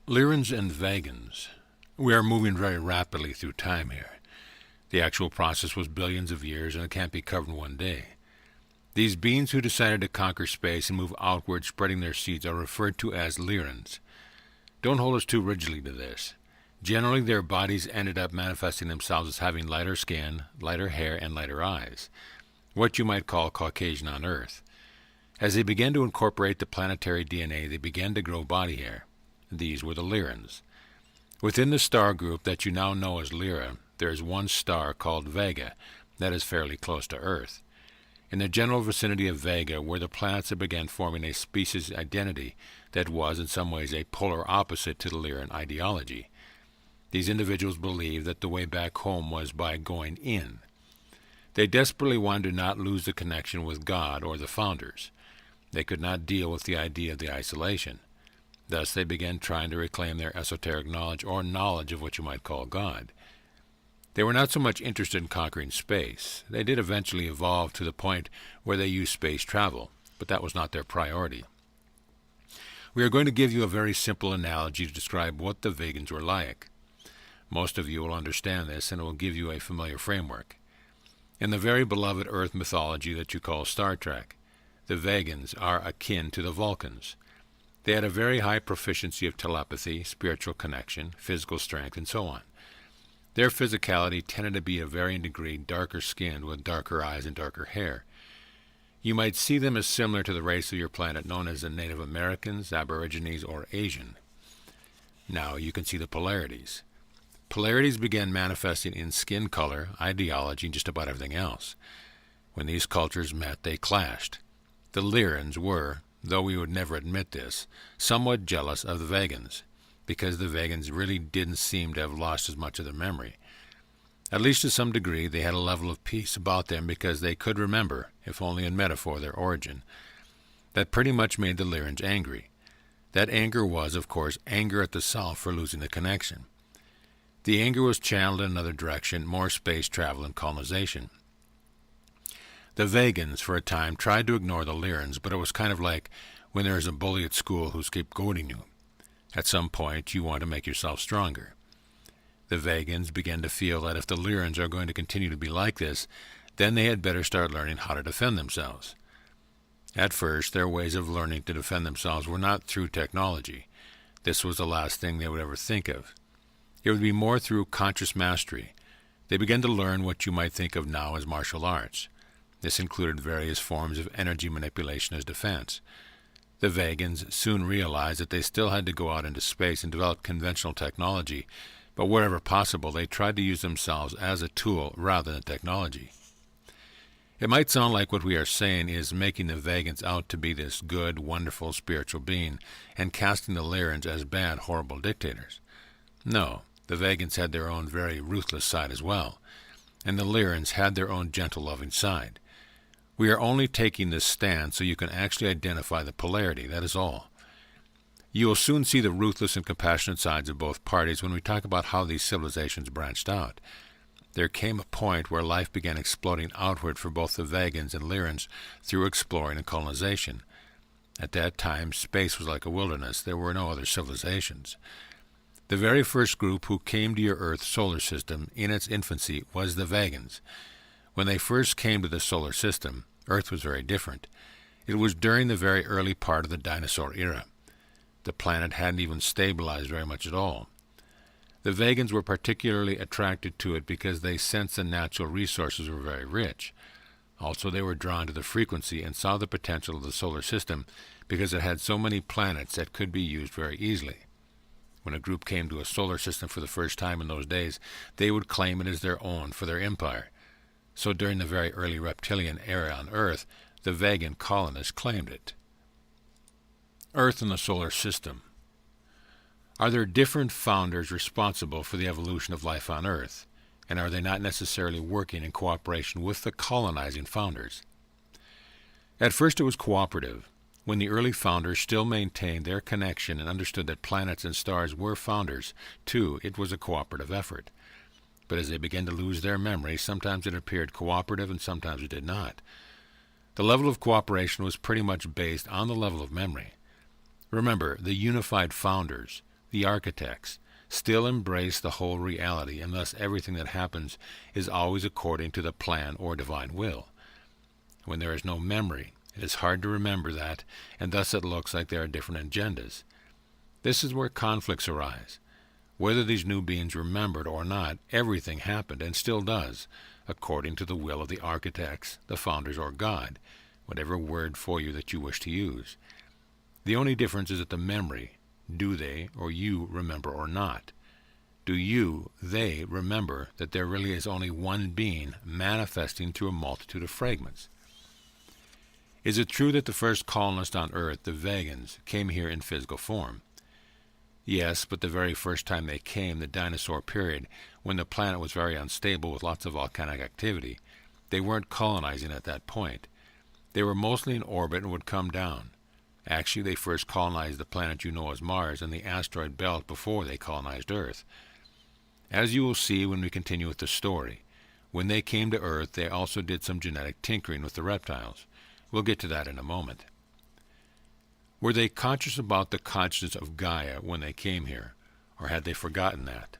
Lirans and Vegans. We are moving very rapidly through time here. The actual process was billions of years, and it can't be covered in one day. These beings who decided to conquer space and move outward, spreading their seeds, are referred to as Lirans. Don't hold us too rigidly to this. Generally, their bodies ended up manifesting themselves as having lighter skin, lighter hair, and lighter eyes, what you might call Caucasian on Earth. As they began to incorporate the planetary DNA, they began to grow body hair. These were the Lirans. Within the star group that you now know as Lyra, there is one star called Vega that is fairly close to Earth. In the general vicinity of Vega were the planets that began forming a species identity that was in some ways a polar opposite to the Lyran ideology. These individuals believed that the way back home was by going in. They desperately wanted to not lose the connection with God or the founders. They could not deal with the idea of the isolation. Thus they began trying to reclaim their esoteric knowledge, or knowledge of what you might call God. They were not so much interested in conquering space. They did eventually evolve to the point where they used space travel, but that was not their priority. We are going to give you a very simple analogy to describe what the Vegans were like. Most of you will understand this, and it will give you a familiar framework. In the very beloved Earth mythology that you call Star Trek, the Vegans are akin to the Vulcans. They had a very high proficiency of telepathy, spiritual connection, physical strength, and so on. Their physicality tended to be of varying degree darker skinned with darker eyes and darker hair. You might see them as similar to the race of your planet known as the Native Americans, Aborigines, or Asian. Now you can see the polarities. Polarities began manifesting in skin color, ideology, and just about everything else. When these cultures met, they clashed. The Lyrans were, though we would never admit this, somewhat jealous of the Vegans, because the Vegans really didn't seem to have lost as much of their memory. At least to some degree they had a level of peace about them because they could remember, if only in metaphor, their origin. That pretty much made the Lyrans angry. That anger was, of course, anger at the Self for losing the connection. The anger was channeled in another direction, more space travel and colonization. The Vegans, for a time, tried to ignore the Lyrans, but it was kind of like when there is a bully at school who's scapegoating you. At some point, you want to make yourself stronger. The Vegans began to feel that if the Lyrans are going to continue to be like this, then they had better start learning how to defend themselves. At first, their ways of learning to defend themselves were not through technology. This was the last thing they would ever think of. It would be more through conscious mastery. They began to learn what you might think of now as martial arts. This included various forms of energy manipulation as defense. The Vegans soon realized that they still had to go out into space and develop conventional technology, but wherever possible they tried to use themselves as a tool rather than technology. It might sound like what we are saying is making the Vegans out to be this good, wonderful spiritual being and casting the Lyrans as bad, horrible dictators. No, the Vegans had their own very ruthless side as well, and the Lyrans had their own gentle, loving side. We are only taking this stand so you can actually identify the polarity, that is all. You will soon see the ruthless and compassionate sides of both parties when we talk about how these civilizations branched out. There came a point where life began exploding outward for both the Vegans and Lyrans through exploring and colonization. At that time, space was like a wilderness. There were no other civilizations. The very first group who came to your Earth solar system in its infancy was the Vegans. When they first came to the solar system, Earth was very different. It was during the very early part of the dinosaur era. The planet hadn't even stabilized very much at all. The Vegans were particularly attracted to it because they sensed the natural resources were very rich. Also, they were drawn to the frequency and saw the potential of the solar system because it had so many planets that could be used very easily. When a group came to a solar system for the first time in those days, they would claim it as their own for their empire. So during the very early reptilian era on Earth, the Vegan colonists claimed it. Earth and the solar system. Are there different founders responsible for the evolution of life on Earth, and are they not necessarily working in cooperation with the colonizing founders? At first it was cooperative. When the early founders still maintained their connection and understood that planets and stars were founders, too, it was a cooperative effort. But as they began to lose their memory, sometimes it appeared cooperative and sometimes it did not. The level of cooperation was pretty much based on the level of memory. Remember, the unified founders, the architects, still embrace the whole reality, and thus everything that happens is always according to the plan or divine will. When there is no memory, it is hard to remember that, and thus it looks like there are different agendas. This is where conflicts arise. Whether these new beings remembered or not, everything happened, and still does, according to the will of the architects, the founders, or God, whatever word for you that you wish to use. The only difference is that the memory, do they or you remember or not? Do you, they, remember that there really is only one being manifesting through a multitude of fragments? Is it true that the first colonists on Earth, the Vegans, came here in physical form? Yes, but the very first time they came, the dinosaur period, when the planet was very unstable with lots of volcanic activity, they weren't colonizing at that point. They were mostly in orbit and would come down. Actually, they first colonized the planet you know as Mars and the asteroid belt before they colonized Earth. As you will see when we continue with the story, when they came to Earth, they also did some genetic tinkering with the reptiles. We'll get to that in a moment. Were they conscious about the consciousness of Gaia when they came here, or had they forgotten that?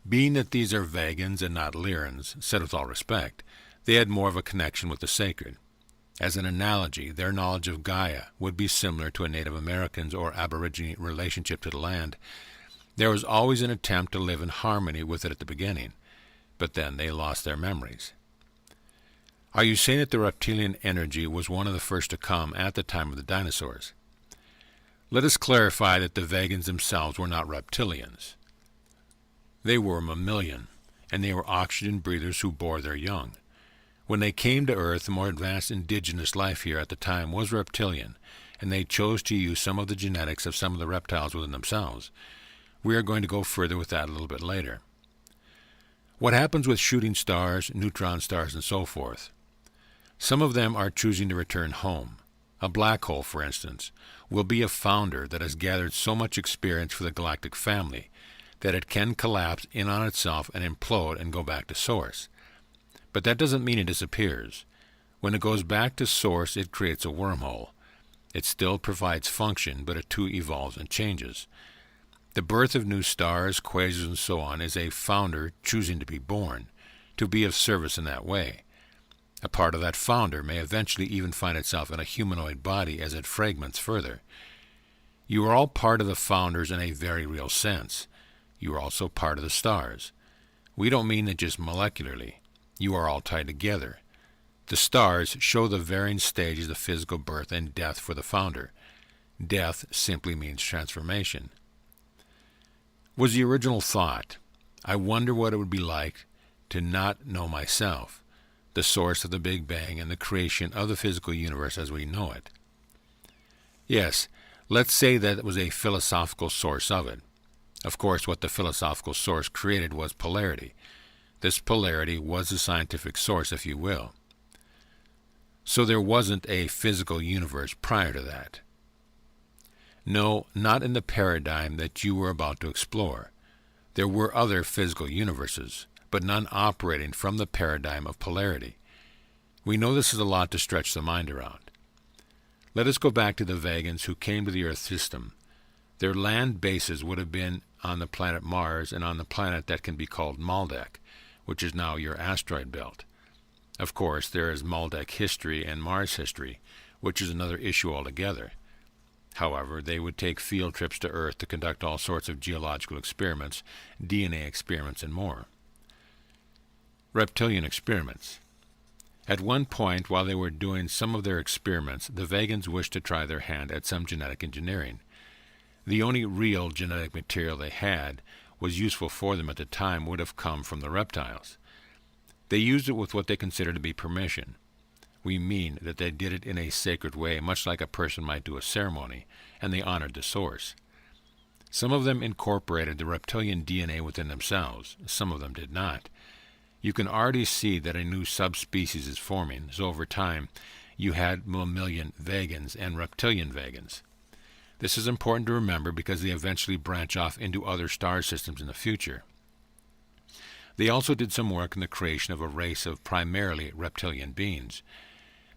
Being that these are Vegans and not Lyrans, said with all respect, they had more of a connection with the sacred. As an analogy, their knowledge of Gaia would be similar to a Native American's or Aborigine relationship to the land. There was always an attempt to live in harmony with it at the beginning, but then they lost their memories. Are you saying that the reptilian energy was one of the first to come at the time of the dinosaurs? Let us clarify that the Vegans themselves were not reptilians. They were mammalian, and they were oxygen breathers who bore their young. When they came to Earth, the more advanced indigenous life here at the time was reptilian, and they chose to use some of the genetics of some of the reptiles within themselves. We are going to go further with that a little bit later. What happens with shooting stars, neutron stars, and so forth? Some of them are choosing to return home. A black hole, for instance, will be a founder that has gathered so much experience for the galactic family that it can collapse in on itself and implode and go back to source. But that doesn't mean it disappears. When it goes back to source, it creates a wormhole. It still provides function, but it too evolves and changes. The birth of new stars, quasars, and so on is a founder choosing to be born, to be of service in that way. A part of that founder may eventually even find itself in a humanoid body as it fragments further. You are all part of the founders in a very real sense. You are also part of the stars. We don't mean it just molecularly. You are all tied together. The stars show the varying stages of physical birth and death for the founder. Death simply means transformation. Was the original thought, I wonder what it would be like to not know myself, the source of the Big Bang and the creation of the physical universe as we know it? Yes, let's say that it was a philosophical source of it. Of course, what the philosophical source created was polarity. This polarity was the scientific source, if you will. So there wasn't a physical universe prior to that. No, not in the paradigm that you were about to explore. There were other physical universes, but none operating from the paradigm of polarity. We know this is a lot to stretch the mind around. Let us go back to the Vegans who came to the Earth system. Their land bases would have been on the planet Mars and on the planet that can be called Maldek, which is now your asteroid belt. Of course, there is Maldek history and Mars history, which is another issue altogether. However, they would take field trips to Earth to conduct all sorts of geological experiments, DNA experiments, and more. Reptilian experiments. At one point, while they were doing some of their experiments, the Vegans wished to try their hand at some genetic engineering. The only real genetic material they had was useful for them at the time would have come from the reptiles. They used it with what they considered to be permission. We mean that they did it in a sacred way, much like a person might do a ceremony, and they honored the source. Some of them incorporated the reptilian DNA within themselves. Some of them did not. You can already see that a new subspecies is forming, so over time you had mammalian Vegans and reptilian Vegans. This is important to remember because they eventually branch off into other star systems in the future. They also did some work in the creation of a race of primarily reptilian beings.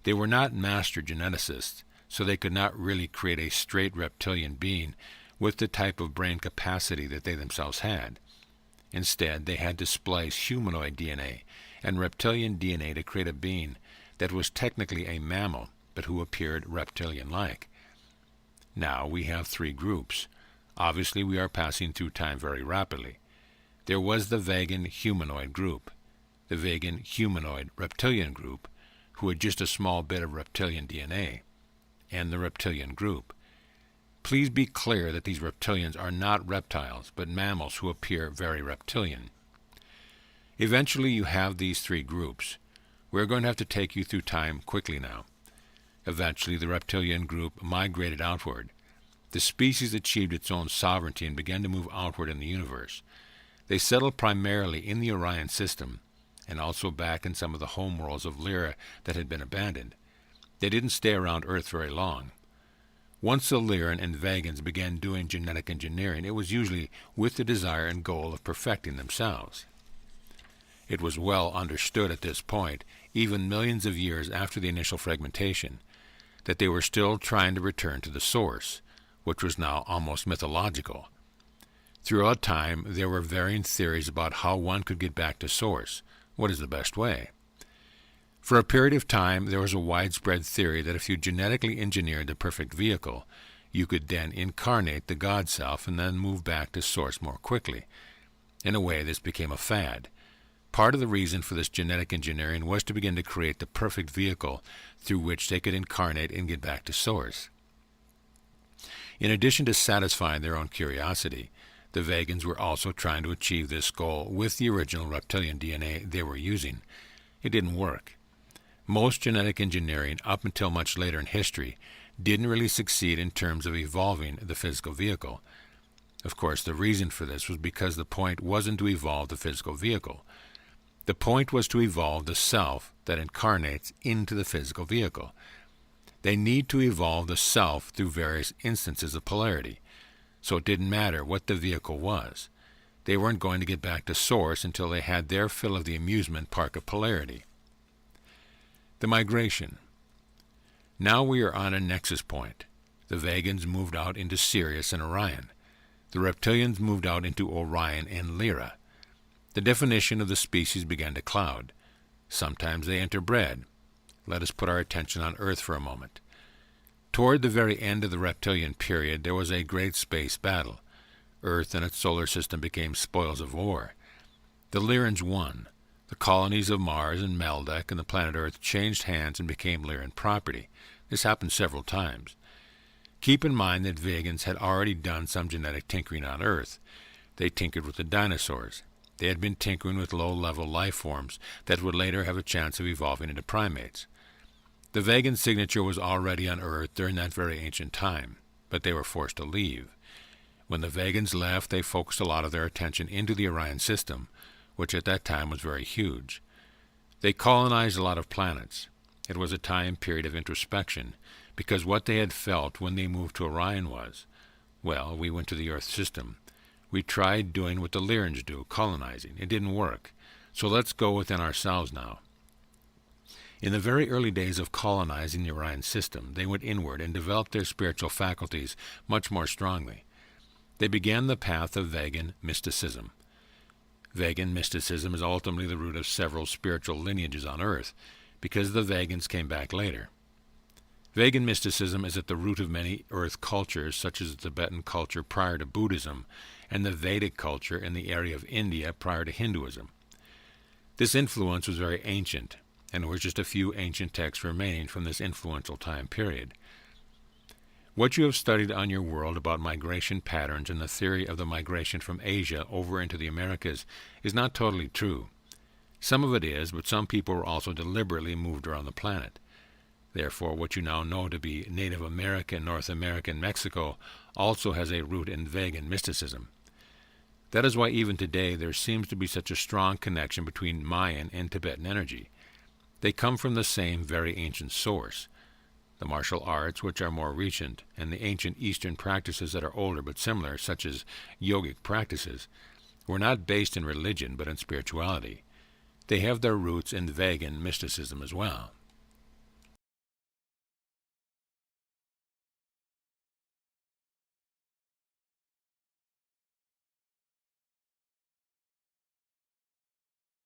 They were not master geneticists, so they could not really create a straight reptilian being with the type of brain capacity that they themselves had. Instead, they had to splice humanoid DNA and reptilian DNA to create a being that was technically a mammal, but who appeared reptilian-like. Now we have three groups. Obviously, we are passing through time very rapidly. There was the vegan humanoid group, the vegan humanoid reptilian group, who had just a small bit of reptilian DNA, and the reptilian group. Please be clear that these reptilians are not reptiles, but mammals who appear very reptilian. Eventually, you have these three groups. We're going to have to take you through time quickly now. Eventually, the reptilian group migrated outward. The species achieved its own sovereignty and began to move outward in the universe. They settled primarily in the Orion system, and also back in some of the homeworlds of Lyra that had been abandoned. They didn't stay around Earth very long. Once the Liran and Vegans began doing genetic engineering, it was usually with the desire and goal of perfecting themselves. It was well understood at this point, even millions of years after the initial fragmentation, that they were still trying to return to the source, which was now almost mythological. Throughout time, there were varying theories about how one could get back to source. What is the best way? For a period of time, there was a widespread theory that if you genetically engineered the perfect vehicle, you could then incarnate the God Self and then move back to source more quickly. In a way, this became a fad. Part of the reason for this genetic engineering was to begin to create the perfect vehicle through which they could incarnate and get back to source. In addition to satisfying their own curiosity, the vegans were also trying to achieve this goal with the original reptilian DNA they were using. It didn't work. Most genetic engineering, up until much later in history, didn't really succeed in terms of evolving the physical vehicle. Of course, the reason for this was because the point wasn't to evolve the physical vehicle. The point was to evolve the self that incarnates into the physical vehicle. They need to evolve the self through various instances of polarity, so it didn't matter what the vehicle was. They weren't going to get back to source until they had their fill of the amusement park of polarity. The migration. Now we are on a nexus point. The vegans moved out into Sirius and Orion. The reptilians moved out into Orion and Lyra. The definition of the species began to cloud. Sometimes they interbred. Let us put our attention on Earth for a moment. Toward the very end of the reptilian period, there was a great space battle. Earth and its solar system became spoils of war. The Lyrans won. The colonies of Mars and Meldak and the planet Earth changed hands and became Liran property. This happened several times. Keep in mind that vegans had already done some genetic tinkering on Earth. They tinkered with the dinosaurs. They had been tinkering with low-level life forms that would later have a chance of evolving into primates. The vegan signature was already on Earth during that very ancient time, but they were forced to leave. When the vegans left, they focused a lot of their attention into the Orion system, which at that time was very huge. They colonized a lot of planets. It was a time period of introspection, because what they had felt when they moved to Orion was, well, we went to the Earth system. We tried doing what the Lyrans do, colonizing. It didn't work. So let's go within ourselves now. In the very early days of colonizing the Orion system, they went inward and developed their spiritual faculties much more strongly. They began the path of vegan mysticism. Vegan mysticism is ultimately the root of several spiritual lineages on Earth, because the vegans came back later. Vegan mysticism is at the root of many Earth cultures, such as the Tibetan culture prior to Buddhism, and the Vedic culture in the area of India prior to Hinduism. This influence was very ancient, and there were just a few ancient texts remaining from this influential time period. What you have studied on your world about migration patterns and the theory of the migration from Asia over into the Americas is not totally true. Some of it is, but some people were also deliberately moved around the planet. Therefore, what you now know to be Native American, North American, Mexico also has a root in vegan mysticism. That is why even today there seems to be such a strong connection between Mayan and Tibetan energy. They come from the same very ancient source. The martial arts, which are more recent, and the ancient Eastern practices that are older but similar, such as yogic practices, were not based in religion but in spirituality. They have their roots in vegan mysticism as well.